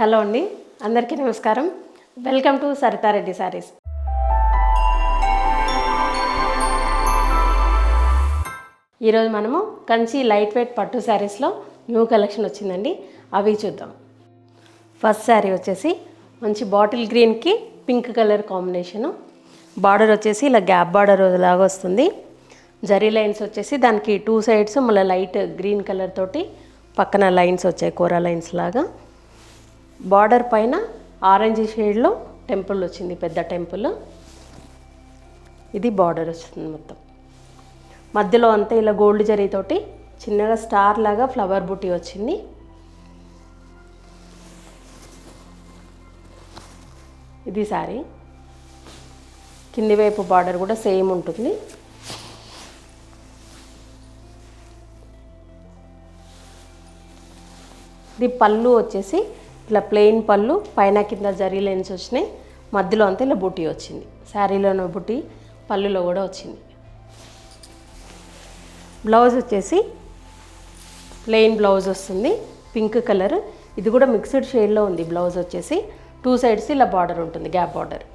Hello అండి, అందరికీ నమస్కారం. Welcome to Saritha Reddy saris. ఈరోజు మనము కంచి లైట్ వెయిట్ పట్టు శారీస్లో న్యూ కలెక్షన్ వచ్చిందండి, అవి చూద్దాం. ఫస్ట్ శారీ వచ్చేసి మంచి బాటిల్ గ్రీన్కి పింక్ కలర్ కాంబినేషను. బార్డర్ వచ్చేసి ఇలా గ్యాప్ బార్డర్ లాగా వస్తుంది. జరీ లైన్స్ వచ్చేసి దానికి టూ సైడ్స్ మళ్ళీ లైట్ గ్రీన్ కలర్ తోటి పక్కన లైన్స్ వచ్చాయి, కోరా లైన్స్ లాగా. బార్డర్ పైన ఆరెంజ్ షేడ్లో టెంపుల్ వచ్చింది, పెద్ద టెంపుల్. ఇది బార్డర్ వచ్చింది మొత్తం. మధ్యలో అంతా ఇలా గోల్డ్ జరీతోటి చిన్నగా స్టార్ లాగా ఫ్లవర్ బుట్టి వచ్చింది. ఇది శారీ. కింది వైపు బార్డర్ కూడా సేమ్ ఉంటుంది. ఇది పళ్ళు వచ్చేసి ఇట్లా ప్లెయిన్ పళ్ళు, పైన కింద జరీ లైన్స్ వచ్చినాయి, మధ్యలో అంతా ఇలా బుట్టి వచ్చింది. శారీలోనూ బుట్టి, పళ్ళులో కూడా వచ్చింది. బ్లౌజ్ వచ్చేసి ప్లెయిన్ బ్లౌజ్ వస్తుంది, పింక్ కలర్. ఇది కూడా మిక్స్డ్ షేడ్లో ఉంది. బ్లౌజ్ వచ్చేసి టూ సైడ్స్ ఇలా బార్డర్ ఉంటుంది, గ్యాప్ బార్డర్.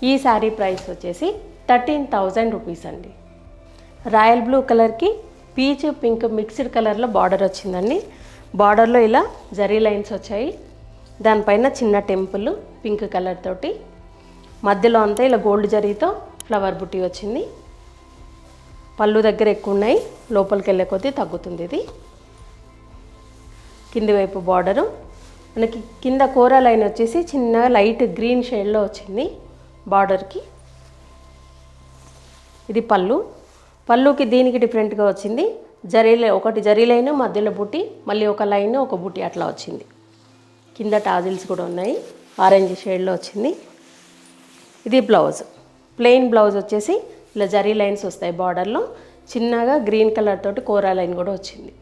ఈ శారీ ప్రైస్ వచ్చేసి 13,000 రూపీస్ అండి. రాయల్ బ్లూ కలర్కి పీచ్ పింక్ మిక్స్డ్ కలర్లో బార్డర్ వచ్చిందండి. బార్డర్లో ఇలా జరీ లైన్స్ వచ్చాయి, దానిపైన చిన్న టెంపుల్ పింక్ కలర్ తోటి, మధ్యలో అంతా ఇలా గోల్డ్ జరీతో ఫ్లవర్ బుట్టి వచ్చింది. పళ్ళు దగ్గర ఎక్కువ ఉన్నాయి, లోపలికి వెళ్ళే కొద్దీ తగ్గుతుంది. ఇది కింది వైపు బార్డరు. మనకి కింద కోరా లైన్ వచ్చేసి చిన్న లైట్ గ్రీన్ షేడ్లో వచ్చింది బార్డర్కి. ఇది పళ్ళు. పళ్ళుకి దీనికి డిఫరెంట్గా వచ్చింది. ఒకటి జరీ లైన్, మధ్యలో బుట్టి, మళ్ళీ ఒక లైన్ ఒక బుట్టి అట్లా వచ్చింది. కింద టాజిల్స్ కూడా ఉన్నాయి, ఆరెంజ్ షేడ్లో వచ్చింది. ఇది బ్లౌజ్. ప్లెయిన్ బ్లౌజ్ వచ్చేసి ఇలా జరీ లైన్స్ వస్తాయి బార్డర్లో, చిన్నగా గ్రీన్ కలర్ తోటి కోరా లైన్ కూడా వచ్చింది.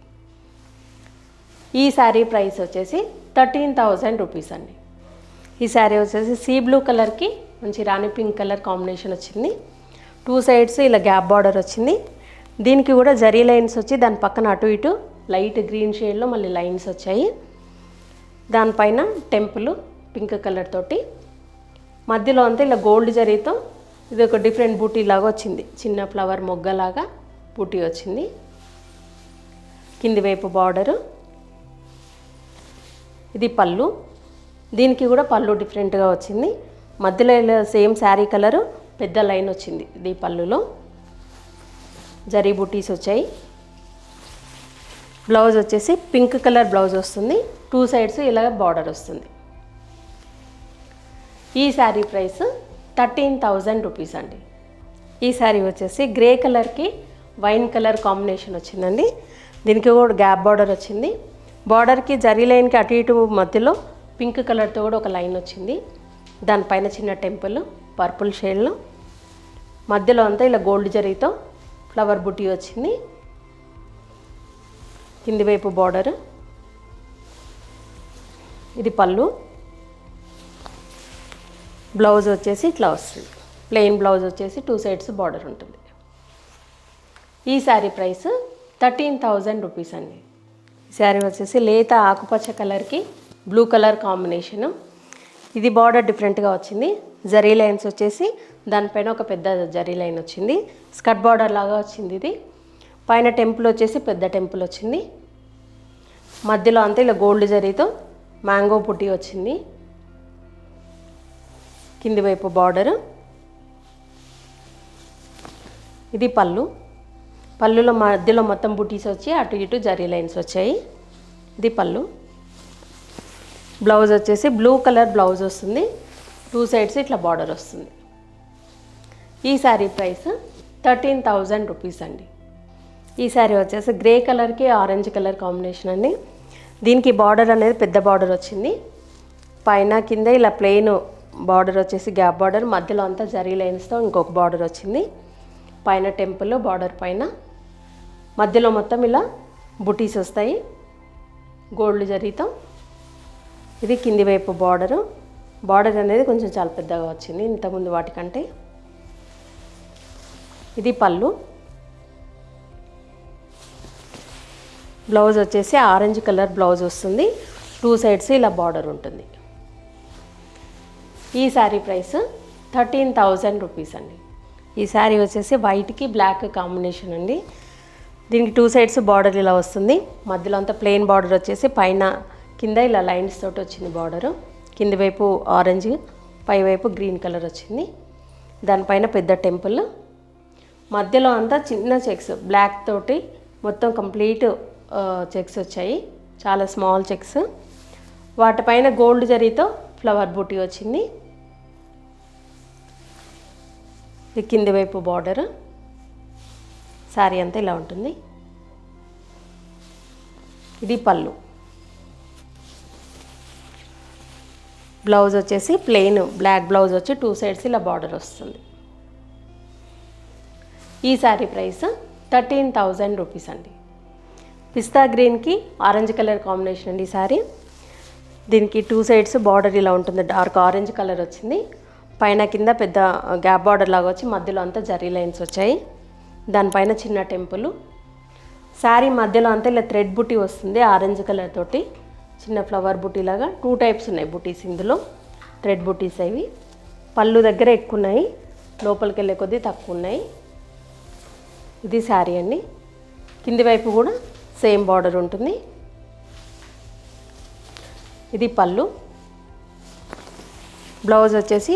ఈ శారీ ప్రైస్ వచ్చేసి 13,000 రూపీస్ అండి. ఈ శారీ వచ్చేసి సీ బ్లూ కలర్కి మంచి రాణి పింక్ కలర్ కాంబినేషన్ వచ్చింది. టూ సైడ్స్ ఇలా గ్యాప్ బార్డర్ వచ్చింది. దీనికి కూడా జరీ లైన్స్ వచ్చి దాని పక్కన అటు ఇటు లైట్ గ్రీన్ షేడ్లో మళ్ళీ లైన్స్ వచ్చాయి. దానిపైన టెంపుల్ పింక్ కలర్ తోటి, మధ్యలో అంతా ఇలా గోల్డ్ జరీతో ఇది ఒక డిఫరెంట్ బూటీ లాగా వచ్చింది, చిన్న ఫ్లవర్ మొగ్గలాగా బూటీ వచ్చింది. కింది వైపు బార్డరు. ఇది పళ్ళు. దీనికి కూడా పళ్ళు డిఫరెంట్గా వచ్చింది. మధ్యలో ఇలా సేమ్ శారీ కలరు పెద్ద లైన్ వచ్చింది. ఇది పళ్ళులో జరీ బూటీస్ వచ్చాయి. బ్లౌజ్ వచ్చేసి పింక్ కలర్ బ్లౌజ్ వస్తుంది, టూ సైడ్స్ ఇలా బార్డర్ వస్తుంది. ఈ శారీ ప్రైస్ 13,000 రూపీస్ అండి. ఈ శారీ వచ్చేసి గ్రే కలర్కి వైన్ కలర్ కాంబినేషన్ వచ్చిందండి. దీనికి కూడా గ్యాప్ బార్డర్ వచ్చింది. బార్డర్కి జరీ లైన్కి అటు ఇటు మధ్యలో పింక్ కలర్తో కూడా ఒక లైన్ వచ్చింది. దానిపైన చిన్న టెంపుల్ పర్పుల్ షేడ్లో, మధ్యలో అంతా ఇలా గోల్డ్ జరీతో ఫ్లవర్ బుట్టి వచ్చింది. కింది వైపు బార్డర్. ఇది పళ్ళు. బ్లౌజ్ వచ్చేసి ఇట్లా వస్తుంది. ప్లెయిన్ బ్లౌజ్ వచ్చేసి టూ సైడ్స్ బార్డర్ ఉంటుంది. ఈ శారీ ప్రైస్ 13,000 రూపీస్ అండి. ఈ శారీ వచ్చేసి లేత ఆకుపచ్చ కలర్కి బ్లూ కలర్ కాంబినేషను. ఇది బార్డర్ డిఫరెంట్గా వచ్చింది. జరీ లైన్స్ వచ్చేసి దానిపైన ఒక పెద్ద జరీ లైన్ వచ్చింది, స్కర్ట్ బార్డర్ లాగా వచ్చింది. ఇది పైన టెంపుల్ వచ్చేసి పెద్ద టెంపుల్ వచ్చింది. మధ్యలో అంతా ఇలా గోల్డ్ జరీతో మ్యాంగో పుట్టి వచ్చింది. కింది వైపు బార్డరు. ఇది పళ్ళు. పళ్ళులో మధ్యలో మొత్తం బుటీస్ వచ్చి అటు ఇటు జరీ లైన్స్ వచ్చాయి. ఇది పళ్ళు. బ్లౌజ్ వచ్చేసి బ్లూ కలర్ బ్లౌజ్ వస్తుంది, టూ సైడ్స్ ఇట్లా బార్డర్ వస్తుంది. ఈ శారీ ప్రైస్ 13,000 రూపీస్ అండి. ఈ శారీ వచ్చేసి గ్రే కలర్కి ఆరెంజ్ కలర్ కాంబినేషన్ అండి. దీనికి బార్డర్ అనేది పెద్ద బార్డర్ వచ్చింది. పైన కింద ఇలా ప్లెయిన్ బార్డర్ వచ్చేసి గ్యాప్ బార్డర్, మధ్యలో అంతా జరీ లైన్స్తో ఇంకొక బార్డర్ వచ్చింది. పైన టెంపుల్ బార్డర్ పైన, మధ్యలో మొత్తం ఇలా బుటీస్ వస్తాయి గోల్డ్ జరీతో. ఇది కింది వైపు బార్డరు. బార్డర్ అనేది కొంచెం చాలా పెద్దగా వచ్చింది ఇంతకుముందు వాటికంటే. ఇది పళ్ళు. బ్లౌజ్ వచ్చేసి ఆరెంజ్ కలర్ బ్లౌజ్ వస్తుంది, 2 సైడ్స్ ఇలా బార్డర్ ఉంటుంది. ఈ శారీ ప్రైస్ 13,000 రూపీస్ అండి. ఈ శారీ వచ్చేసి వైట్కి బ్లాక్ కాంబినేషన్ అండి. దీనికి 2 సైడ్స్ బార్డర్ ఇలా వస్తుంది, మధ్యలో అంతా ప్లెయిన్ బార్డర్ వచ్చేసి పైన కింద ఇలా లైన్స్ తోటి వచ్చింది బార్డరు. కింది వైపు ఆరెంజ్, పై వైపు గ్రీన్ కలర్ వచ్చింది. దానిపైన పెద్ద టెంపుల్, మధ్యలో అంతా చిన్న చెక్స్ బ్లాక్ తోటి మొత్తం కంప్లీట్ చెక్స్ వచ్చాయి, చాలా స్మాల్ చెక్స్. వాటిపైన గోల్డ్ జరీతో ఫ్లవర్ బూటీ వచ్చింది. ఇది కింది వైపు బార్డర్. శారీ అంతా ఇలా ఉంటుంది. ఇది పళ్ళు. బ్లౌజ్ వచ్చేసి ప్లెయిన్ బ్లాక్ బ్లౌజ్ వచ్చి 2 సైడ్స్ ఇలా బార్డర్ వస్తుంది. ఈ శారీ ప్రైస్ 13,000 రూపీస్ అండి. పిస్తా గ్రీన్కి ఆరెంజ్ కలర్ కాంబినేషన్ అండి ఈ శారీ. దీనికి 2 సైడ్స్ బార్డర్ ఇలా ఉంటుంది, డార్క్ ఆరెంజ్ కలర్ వచ్చింది. పైన కింద పెద్ద గ్యాప్ బార్డర్ లాగా వచ్చి మధ్యలో అంతా జరీ లైన్స్ వచ్చాయి. దానిపైన చిన్న టెంపుల్. శారీ మధ్యలో అంతా ఇలా థ్రెడ్ బుటీ వస్తుంది ఆరెంజ్ కలర్ తోటి, చిన్న ఫ్లవర్ బుటీ లాగా. 2 టైప్స్ ఉన్నాయి బుటీస్ ఇందులో, థ్రెడ్ బుటీస్ అవి. పళ్ళు దగ్గర ఎక్కువ ఉన్నాయి, లోపలికి వెళ్ళే కొద్దీ తక్కువ ఉన్నాయి. ఇది శారీ అండి. కింది వైపు కూడా సేమ్ బార్డర్ ఉంటుంది. ఇది పళ్ళు. బ్లౌజ్ వచ్చేసి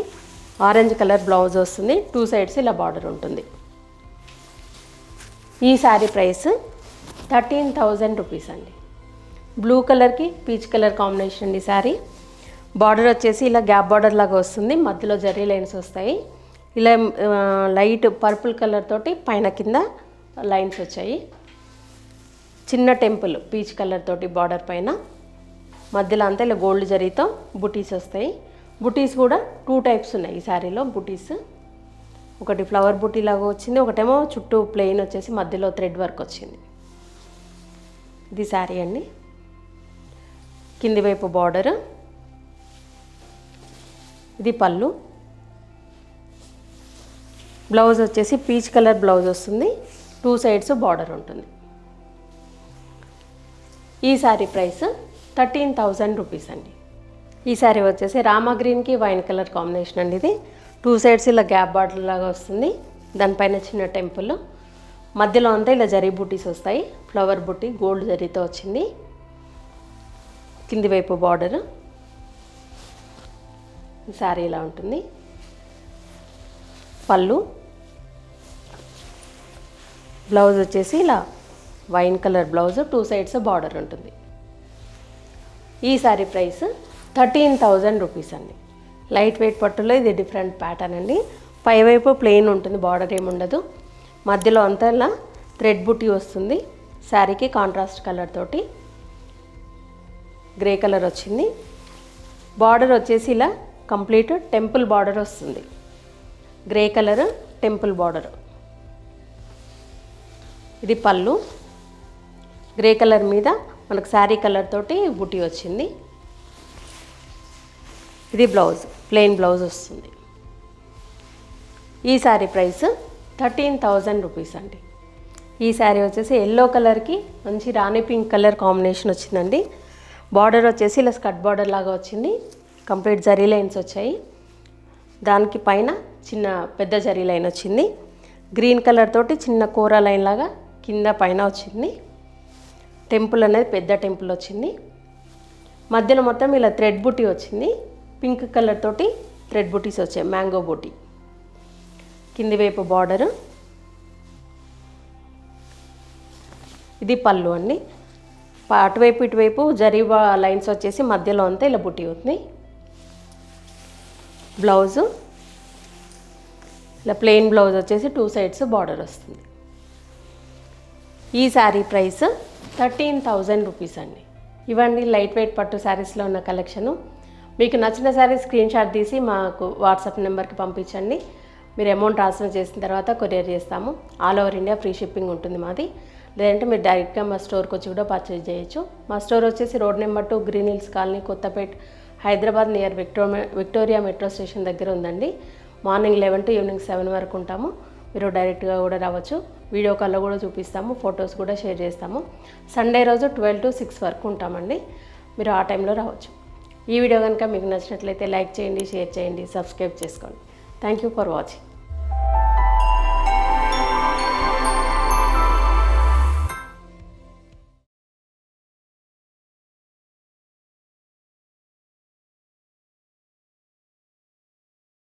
ఆరెంజ్ కలర్ బ్లౌజ్ వస్తుంది, 2 సైడ్స్ ఇలా బార్డర్ ఉంటుంది. ఈ శారీ ప్రైస్ 13,000 రూపీస్ అండి. బ్లూ కలర్కి పీచ్ కలర్ కాంబినేషన్ అండి శారీ. బార్డర్ వచ్చేసి ఇలా గ్యాప్ బార్డర్ లాగా వస్తుంది, మధ్యలో జరీ లైన్స్ వస్తాయి. ఇలా లైట్ పర్పుల్ కలర్ తోటి పైన కింద లైన్స్ వచ్చాయి. చిన్న టెంపుల్ పీచ్ కలర్ తోటి బార్డర్ పైన, మధ్యలో అంతా ఇలా గోల్డ్ జరీతో బుటీస్ వస్తాయి. బుటీస్ కూడా 2 టైప్స్ ఉన్నాయి ఈ శారీలో బుటీస్. ఒకటి ఫ్లవర్ బుటీ లాగా వచ్చింది, ఒకటేమో చుట్టూ ప్లెయిన్ వచ్చేసి మధ్యలో థ్రెడ్ వర్క్ వచ్చింది. ఇది శారీ అండి. కింది వైపు బార్డర్. ఇది పళ్ళు. బ్లౌజ్ వచ్చేసి పీచ్ కలర్ బ్లౌజ్ వస్తుంది, 2 సైడ్స్ బార్డర్ ఉంటుంది. ఈ శారీ ప్రైస్ 13,000 రూపీస్ అండి. ఈ శారీ వచ్చేసి రామా గ్రీన్కి వైన్ కలర్ కాంబినేషన్ అండి. ఇది 2 సైడ్స్ ఇలా గ్యాప్ బార్డర్ లాగా వస్తుంది, దానిపైన చిన్న టెంపుల్, మధ్యలో అంతా ఇలా జరీ బూటీస్ వస్తాయి. ఫ్లవర్ బూటీ గోల్డ్ జరీతో వచ్చింది. కింది వైపు బార్డర్. శారీ ఇలా ఉంటుంది. పళ్ళు. బ్లౌజ్ వచ్చేసి ఇలా wine colour blouse, 2 sides border ఉంటుంది. ఈ శారీ ప్రైస్ 13,000 రూపీస్ అండి. లైట్ వెయిట్ పట్టులో ఇది డిఫరెంట్ ప్యాటర్న్ అండి. పైవైపు ప్లెయిన్ ఉంటుంది, బార్డర్ ఏముండదు. మధ్యలో అంతా ఇలా థ్రెడ్ బుటీ వస్తుంది. శారీకి కాంట్రాస్ట్ కలర్ తోటి గ్రే కలర్ వచ్చింది. బార్డర్ వచ్చేసి ఇలా కంప్లీట్ టెంపుల్ బార్డర్ వస్తుంది, గ్రే కలర్ టెంపుల్ బార్డర్. ఇది పళ్ళు. గ్రే కలర్ మీద మనకు శారీ కలర్ తోటి బుటీ వచ్చింది. ఇది బ్లౌజ్, ప్లెయిన్ బ్లౌజ్ వస్తుంది. ఈ శారీ ప్రైస్ 13,000 రూపీస్ అండి. ఈ శారీ వచ్చేసి ఎల్లో కలర్కి మంచి రాణి పింక్ కలర్ కాంబినేషన్ వచ్చిందండి. బార్డర్ వచ్చేసి ఇలా స్కర్ట్ బార్డర్ లాగా వచ్చింది, కంప్లీట్ జరీ లైన్స్ వచ్చాయి. దానికి పైన చిన్న పెద్ద జరీ లైన్ వచ్చింది. గ్రీన్ కలర్ తోటి చిన్న కూర లైన్ లాగా కింద పైన వచ్చింది. టెంపుల్ అనేది పెద్ద టెంపుల్ వచ్చింది. మధ్యలో మొత్తం ఇలా థ్రెడ్ బుటీ వచ్చింది, పింక్ కలర్ తోటి థ్రెడ్ బుటీస్ వచ్చాయి, మ్యాంగో బుటీ. కింది వైపు బార్డర్. ఇది పళ్ళు అండి. అటువైపు ఇటువైపు జరీ లైన్స్ వచ్చేసి మధ్యలో అంతా ఇలా బుటీ ఉంది. బ్లౌజు ఇలా ప్లెయిన్ బ్లౌజ్ వచ్చేసి 2 సైడ్స్ బార్డర్ వస్తుంది. ఈ శారీ ప్రైస్ 13,000 రూపీస్ అండి. ఇవన్నీ లైట్ వెయిట్ పట్టు శారీస్లో ఉన్న కలెక్షను. మీకు నచ్చిన శారీ స్క్రీన్ షాట్ తీసి మాకు వాట్సాప్ నెంబర్కి పంపించండి. మీరు అమౌంట్ ట్రాన్స్ఫర్ చేసిన తర్వాత కొరియర్ చేస్తాము. All over India free shipping ఉంటుంది మాది. లేదంటే మీరు డైరెక్ట్గా మా స్టోర్కి వచ్చి కూడా పర్చేజ్ చేయొచ్చు. మా స్టోర్ వచ్చేసి road number 2 green hills colony, Kothapet, Hyderabad, near Victoria metro station దగ్గర ఉందండి. మార్నింగ్ 11 to ఈవినింగ్ 7 వరకు ఉంటాము. మీరు డైరెక్ట్గా కూడా రావచ్చు. వీడియో కాల్లో కూడా చూపిస్తాము, ఫొటోస్ కూడా షేర్ చేస్తాము. సండే రోజు 12 to 6 వరకు ఉంటామండి. మీరు ఆ టైంలో రావచ్చు. ఈ వీడియో కనుక మీకు నచ్చినట్లయితే లైక్ చేయండి, షేర్ చేయండి, సబ్స్క్రైబ్ చేసుకోండి. Thank you for watching.